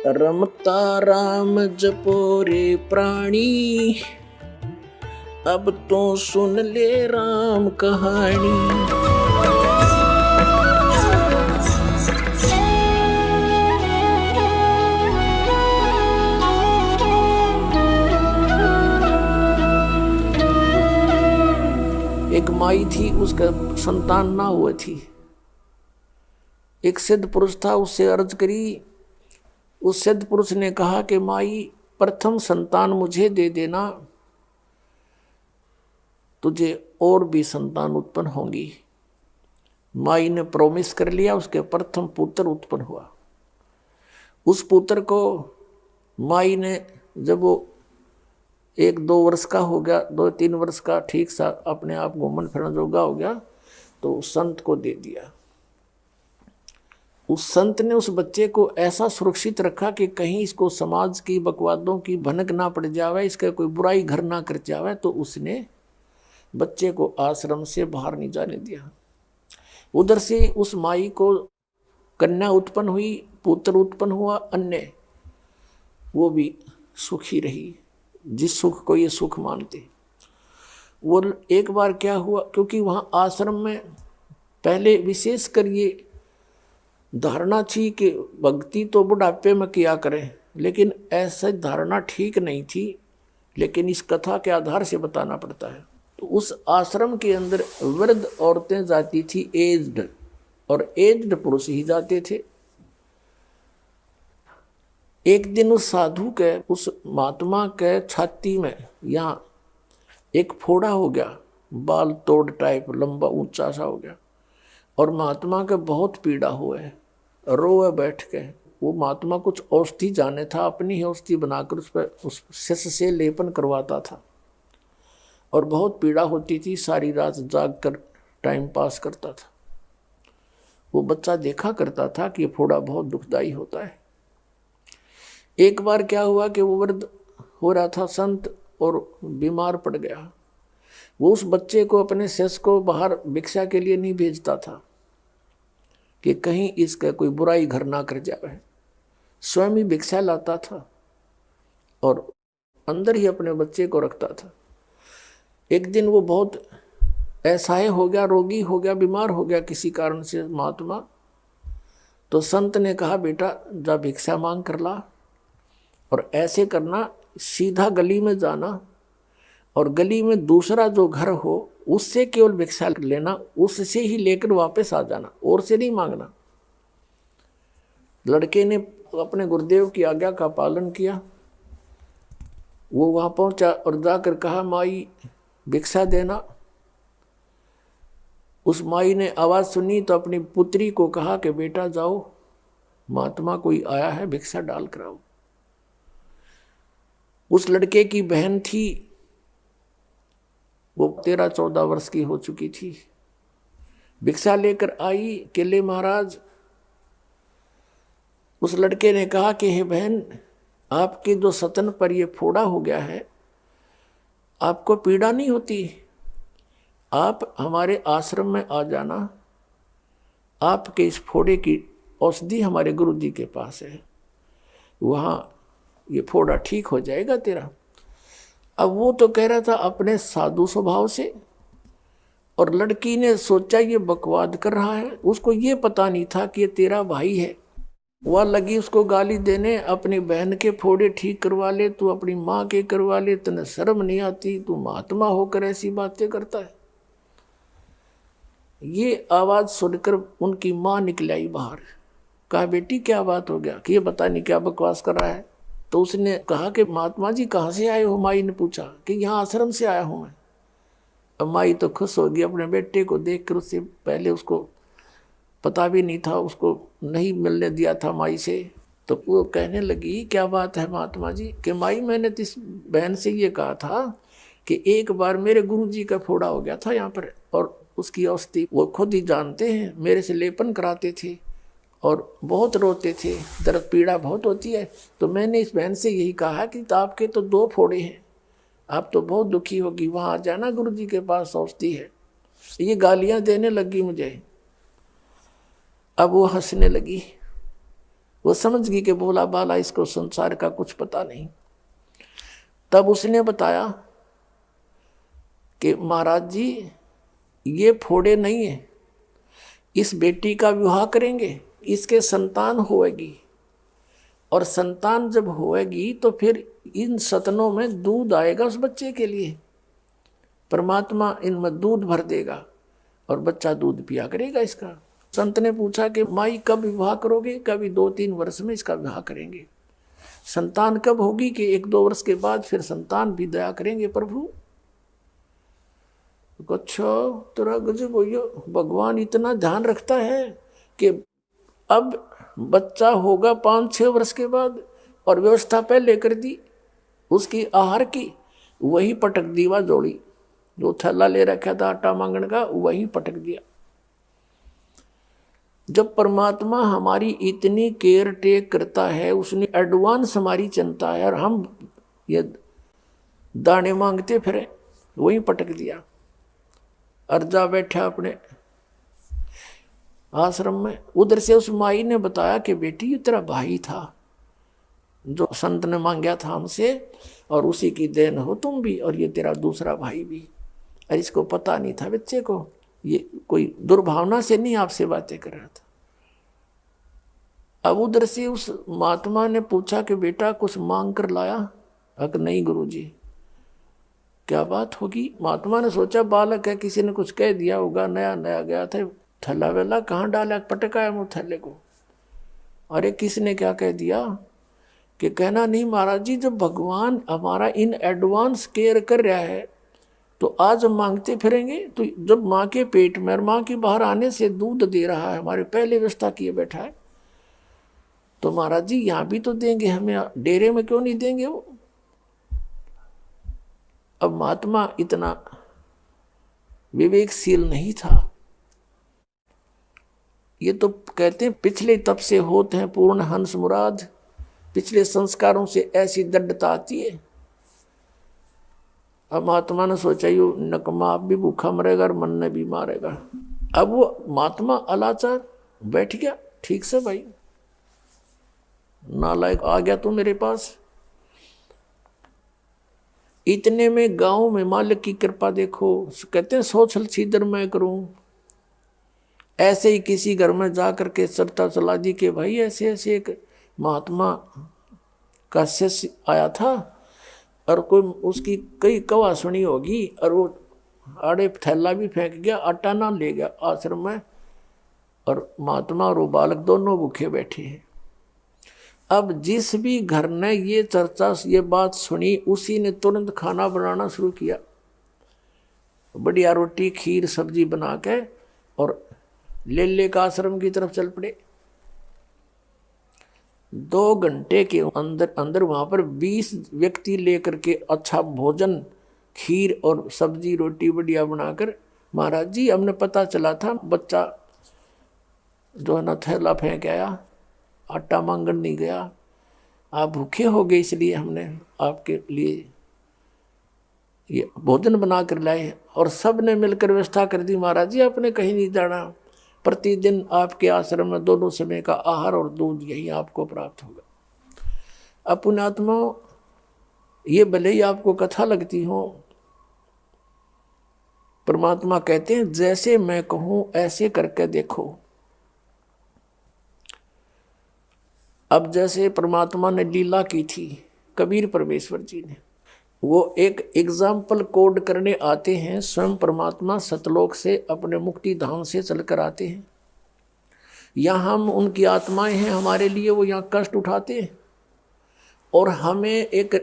रमता राम जपो रे प्राणी, अब तो सुन ले राम कहानी। एक माई थी, उसका संतान ना हुआ थी। एक सिद्ध पुरुष था, उससे अर्ज करी। उस सिद्ध पुरुष ने कहा कि माई प्रथम संतान मुझे दे देना, तुझे और भी संतान उत्पन्न होंगी। माई ने प्रॉमिस कर लिया, उसके प्रथम पुत्र उत्पन्न हुआ। उस पुत्र को माई ने जब वो 1-2 वर्ष का हो गया, 2-3 वर्ष का ठीक सा अपने आप घूमन फिरन जोगा हो गया, तो उस संत को दे दिया। उस संत ने उस बच्चे को ऐसा सुरक्षित रखा कि कहीं इसको समाज की बकवादों की भनक ना पड़ जावे, इसका कोई बुराई घर ना कर जावे, तो उसने बच्चे को आश्रम से बाहर नहीं जाने दिया। उधर से उस माई को कन्या उत्पन्न हुई, पुत्र उत्पन्न हुआ, अन्य वो भी सुखी रही, जिस सुख को ये सुख मानते। वो एक बार क्या हुआ, क्योंकि वहाँ आश्रम में पहले विशेष कर ये धारणा थी कि भक्ति तो बुढ़ापे में किया करें, लेकिन ऐसा धारणा ठीक नहीं थी। लेकिन इस कथा के आधार से बताना पड़ता है। तो उस आश्रम के अंदर वृद्ध औरतें जाती थी, एज्ड, और एज्ड पुरुष ही जाते थे। एक दिन उस साधु के, उस महात्मा के छाती में यहाँ एक फोड़ा हो गया, बाल तोड़ टाइप लंबा ऊंचा सा हो गया, और महात्मा के बहुत पीड़ा हुए, रोए बैठ के। वो महात्मा कुछ औषधि जाने था, अपनी ही औषधि बनाकर उस पर उस शिष्य से लेपन करवाता था, और बहुत पीड़ा होती थी, सारी रात जाग कर टाइम पास करता था। वो बच्चा देखा करता था कि ये फोड़ा बहुत दुखदाई होता है। एक बार क्या हुआ कि वो वृद्ध हो रहा था संत, और बीमार पड़ गया। वो उस बच्चे को, अपने शिष्य को बाहर भिक्षा के लिए नहीं भेजता था कि कहीं इसका कोई बुराई घर ना कर जाए। स्वयं ही भिक्षा लाता था और अंदर ही अपने बच्चे को रखता था। एक दिन वो बहुत असहाय हो गया, रोगी हो गया, बीमार हो गया किसी कारण से महात्मा। तो संत ने कहा, बेटा जा भिक्षा मांग कर ला, और ऐसे करना, सीधा गली में जाना, और गली में दूसरा जो घर हो उससे केवल भिक्षा लेना, उससे ही लेकर वापस आ जाना, और से नहीं मांगना। लड़के ने अपने गुरुदेव की आज्ञा का पालन किया। वो वहां पहुंचा और जाकर कहा, माई भिक्षा देना। उस माई ने आवाज सुनी तो अपनी पुत्री को कहा कि बेटा जाओ, महात्मा कोई आया है, भिक्षा डाल कर आओ। उस लड़के की बहन थी, वो 13-14 वर्ष की हो चुकी थी, भिक्षा लेकर आई। केले महाराज, उस लड़के ने कहा कि हे बहन, आपके जो सतन पर ये फोड़ा हो गया है, आपको पीड़ा नहीं होती? आप हमारे आश्रम में आ जाना, आपके इस फोड़े की औषधि हमारे गुरुजी के पास है, वहाँ ये फोड़ा ठीक हो जाएगा तेरा। अब वो तो कह रहा था अपने साधु स्वभाव से, और लड़की ने सोचा ये बकवाद कर रहा है। उसको ये पता नहीं था कि ये तेरा भाई है। वह लगी उसको गाली देने, अपनी बहन के फोड़े ठीक करवा ले, तू अपनी माँ के करवा ले, तने शर्म नहीं आती, तू महात्मा होकर ऐसी बातें करता है। ये आवाज सुनकर उनकी माँ निकल आई बाहर। कहा, बेटी क्या बात हो गया कि ये बता नहीं क्या बकवास कर रहा है। तो उसने कहा कि महात्मा जी कहाँ से आए हो? माई ने पूछा कि यहाँ आश्रम से आया हूँ मैं। अब माई तो खुश हो गई अपने बेटे को देखकर। उससे पहले उसको पता भी नहीं था, उसको नहीं मिलने दिया था माई से। तो वो कहने लगी, क्या बात है महात्मा जी? कि माई मैंने तो इस बहन से ये कहा था कि एक बार मेरे गुरुजी का फोड़ा हो गया था यहाँ पर, और उसकी औषधि वो खुद ही जानते हैं, मेरे से लेपन कराते थे और बहुत रोते थे, दर्द पीड़ा बहुत होती है। तो मैंने इस बहन से यही कहा कि आपके तो 2 फोड़े हैं, आप तो बहुत दुखी होगी, वहाँ आ जाना, गुरुजी के पास औषधि है। ये गालियाँ देने लगी मुझे। अब वो हंसने लगी। वो समझ गई कि बोला बाला इसको संसार का कुछ पता नहीं। तब उसने बताया कि महाराज जी ये फोड़े नहीं है, इस बेटी का विवाह करेंगे, इसके संतान होएगी, और संतान जब होएगी तो फिर इन सतनों में दूध आएगा उस बच्चे के लिए, परमात्मा इनमें दूध भर देगा और बच्चा दूध पिया करेगा इसका। संत ने पूछा कि माई कब विवाह करोगे? कभी 2-3 वर्ष में इसका विवाह करेंगे। संतान कब होगी? कि 1-2 वर्ष के बाद फिर संतान भी दया करेंगे प्रभु। अच्छा तेरा गजब भैया, भगवान इतना ध्यान रखता है कि अब बच्चा होगा 5-6 वर्ष के बाद, और व्यवस्था पहले कर दी उसकी आहार की, वही पटक दीवा जोड़ी, जो थैला ले रखा था आटा मांगने का वही पटक दिया। जब परमात्मा हमारी इतनी केयर टेक करता है, उसने एडवांस हमारी चिंता है, और हम ये दाने मांगते फिरे, वही पटक दिया। अर्जा बैठा अपने आश्रम में, उधर से उस माई ने बताया कि बेटी ये तेरा भाई था जो संत ने मांगा था हमसे, और उसी की देन हो तुम भी, और ये तेरा दूसरा भाई भी। और इसको पता नहीं था बच्चे को, ये कोई दुर्भावना से नहीं आपसे बातें कर रहा था। अब उधर से उस महात्मा ने पूछा कि बेटा कुछ मांग कर लाया? अगर नहीं गुरुजी। क्या बात होगी? महात्मा ने सोचा बालक है, किसी ने कुछ कह दिया होगा, नया नया गया था, थैला वेला कहाँ डाला, पटकाया मुँह थैले को। अरे किसने क्या कह दिया? कि कहना नहीं महाराज जी, जब भगवान हमारा इन एडवांस केयर कर रहा है तो आज हम मांगते फिरेंगे? तो जब माँ के पेट में और माँ के बाहर आने से दूध दे रहा है, हमारे पहले व्यवस्था किए बैठा है, तो महाराज जी यहाँ भी तो देंगे हमें, डेरे में क्यों नहीं देंगे वो? अब महात्मा इतना विवेकशील नहीं था। ये तो कहते हैं पिछले तप से होते हैं पूर्ण हंस मुराद, पिछले संस्कारों से ऐसी दृढ़ता आती है। अब महात्मा ने सोचा यू नकमा आप भी भूखा मरेगा और मन ने भी मारेगा। अब वो महात्मा अलाचार बैठ गया, ठीक से भाई नालायक आ गया तू मेरे पास। इतने में गांव में मालिक की कृपा देखो, कहते हैं 100 छल छीदर मैं करूं। ऐसे ही किसी घर में जा करके चर्चा चला दी कि भाई ऐसे ऐसे एक महात्मा का शिष्य आया था, और कोई उसकी कई कवा सुनी होगी, और वो आड़े थैला भी फेंक गया, आटा ना ले गया आश्रम में, और महात्मा और वो बालक दोनों भूखे बैठे हैं। अब जिस भी घर ने ये चर्चा ये बात सुनी, उसी ने तुरंत खाना बनाना शुरू किया, बढ़िया रोटी खीर सब्जी बना के, और ले का आश्रम की तरफ चल पड़े। 2 घंटे के अंदर अंदर वहां पर 20 व्यक्ति लेकर के अच्छा भोजन खीर और सब्जी रोटी बढ़िया बनाकर, महाराज जी हमने पता चला था बच्चा जो है ना थैला फेंक आया, आटा मांगन नहीं गया, आप भूखे हो गए इसलिए हमने आपके लिए ये भोजन बना कर लाए, और सब ने मिलकर व्यवस्था कर दी। महाराज जी आपने कहीं नहीं जाना, प्रतिदिन आपके आश्रम में दोनों समय का आहार और दूध यही आपको प्राप्त होगा। अब पुण्यात्मा ये भले ही आपको कथा लगती हो, परमात्मा कहते हैं जैसे मैं कहूं ऐसे करके देखो। अब जैसे परमात्मा ने लीला की थी कबीर परमेश्वर जी ने, वो एक एग्जाम्पल कोड करने आते हैं। स्वयं परमात्मा सतलोक से अपने मुक्ति धाम से चलकर आते हैं, यहाँ हम उनकी आत्माएं हैं हमारे लिए, वो यहाँ कष्ट उठाते हैं और हमें एक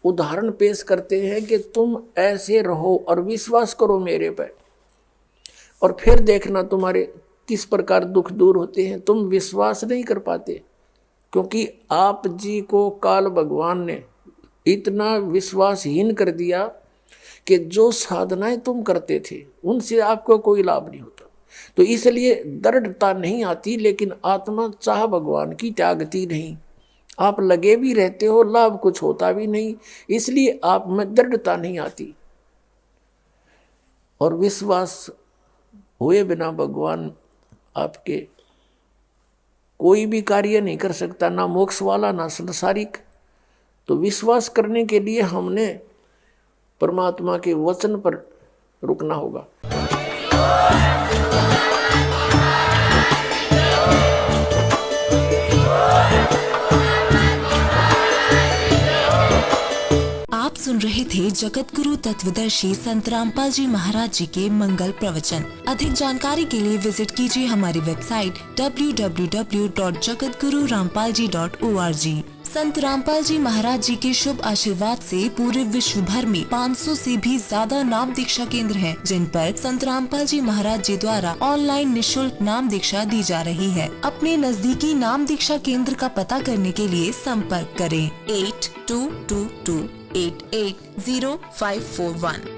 उदाहरण पेश करते हैं कि तुम ऐसे रहो और विश्वास करो मेरे पे, और फिर देखना तुम्हारे किस प्रकार दुख दूर होते हैं। तुम विश्वास नहीं कर पाते क्योंकि आप जी को काल भगवान ने इतना विश्वासहीन कर दिया कि जो साधनाएं तुम करते थे उनसे आपको कोई लाभ नहीं होता। तो इसलिए दृढ़ता नहीं आती, लेकिन आत्मा चाह भगवान की त्यागती नहीं। आप लगे भी रहते हो, लाभ कुछ होता भी नहीं, इसलिए आप में दृढ़ता नहीं आती। और विश्वास हुए बिना भगवान आपके कोई भी कार्य नहीं कर सकता, ना मोक्ष वाला ना संसारिक। तो विश्वास करने के लिए हमने परमात्मा के वचन पर रुकना होगा। आप सुन रहे थे जगत गुरु तत्वदर्शी संत रामपाल जी महाराज जी के मंगल प्रवचन। अधिक जानकारी के लिए विजिट कीजिए हमारी वेबसाइट www.jagatgururampalji.org। संत रामपाल जी महाराज जी के शुभ आशीर्वाद से पूरे विश्व भर में 500 से भी ज्यादा नाम दीक्षा केंद्र हैं, जिन पर संत रामपाल जी महाराज जी द्वारा ऑनलाइन निशुल्क नाम दीक्षा दी जा रही है। अपने नजदीकी नाम दीक्षा केंद्र का पता करने के लिए संपर्क करें 8222880541।